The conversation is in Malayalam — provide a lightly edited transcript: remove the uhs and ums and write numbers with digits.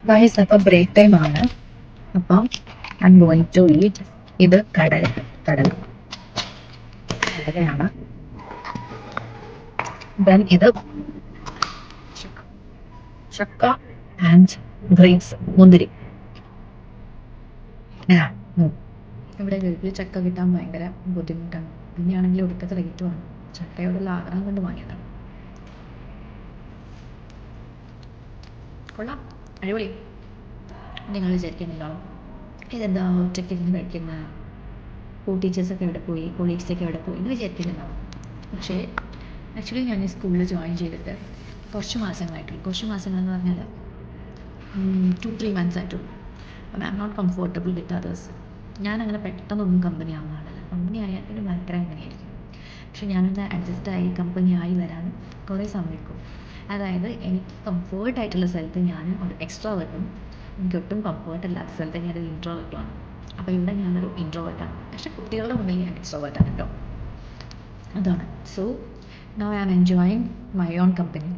ഗൈസ് അപ്പം ബ്രേക്ക് ടൈം ആണ്. അപ്പം I'm going to eat. ഇത് കടല കടലയാണ്. ദെൻ ഇത് ചക്ക ആൻഡ് ഗ്രേപ്സ്, മുന്തിരി. ഇവിടെ ഗൾഫിൽ ചക്ക കിട്ടാൻ ഭയങ്കര ബുദ്ധിമുട്ടാണ്. പിന്നെയാണെങ്കിൽ ഒടുക്കത്തെ റേറ്റുമാണ്. ചക്കയോടുള്ള ആഗ്രഹം കൊണ്ട് വാങ്ങിയതാണ്. കൊള്ളാം, അടിപൊളി. നിങ്ങൾ വിചാരിക്കുന്നുണ്ടാവും ഇതെന്താ ഒറ്റയ്ക്ക് ഇരുന്ന് കഴിക്കുന്ന, ടീച്ചേഴ്സൊക്കെ എവിടെ പോയി, കൊളീഗ്സൊക്കെ എവിടെ പോയി എന്ന് വിചാരിക്കുന്നുണ്ടാവും. പക്ഷേ ആക്ച്വലി ഞാൻ ഈ സ്കൂളിൽ ജോയിൻ ചെയ്തിട്ട് കുറച്ച് മാസങ്ങളെന്ന് പറഞ്ഞാൽ 2-3 months ആയിട്ടുള്ളൂ. അപ്പം I'm not comfortable with others. ഞാനങ്ങനെ പെട്ടെന്നൊന്നും കമ്പനി ആവുന്നതാണ്. കമ്പനി ആയാൽ പിന്നെ ഭയങ്കര അങ്ങനെയായിരിക്കും. പക്ഷെ ഞാനൊന്ന് അഡ്ജസ്റ്റായി കമ്പനി ആയി വരാൻ കുറേ സമയം എടുക്കും. അതായത് എനിക്ക് കംഫേർട്ടായിട്ടുള്ള സ്ഥലത്ത് ഞാൻ ഒരു എക്സ്ട്രോവേർട്ടും എനിക്ക് ഒട്ടും കംഫേർട്ടല്ലാത്ത സ്ഥലത്ത് ഞാനൊരു ഇൻട്രോവേർട്ടുമാണ്. അപ്പോൾ ഇവിടെ ഞാനൊരു ഇൻട്രോവേർട്ടാണ്. പക്ഷെ കുട്ടികളുടെ മുന്നിൽ ഞാൻ എക്സ്ട്രോവേർട്ടാണ് കേട്ടോ. അതാണ്. So now I am enjoying my own company.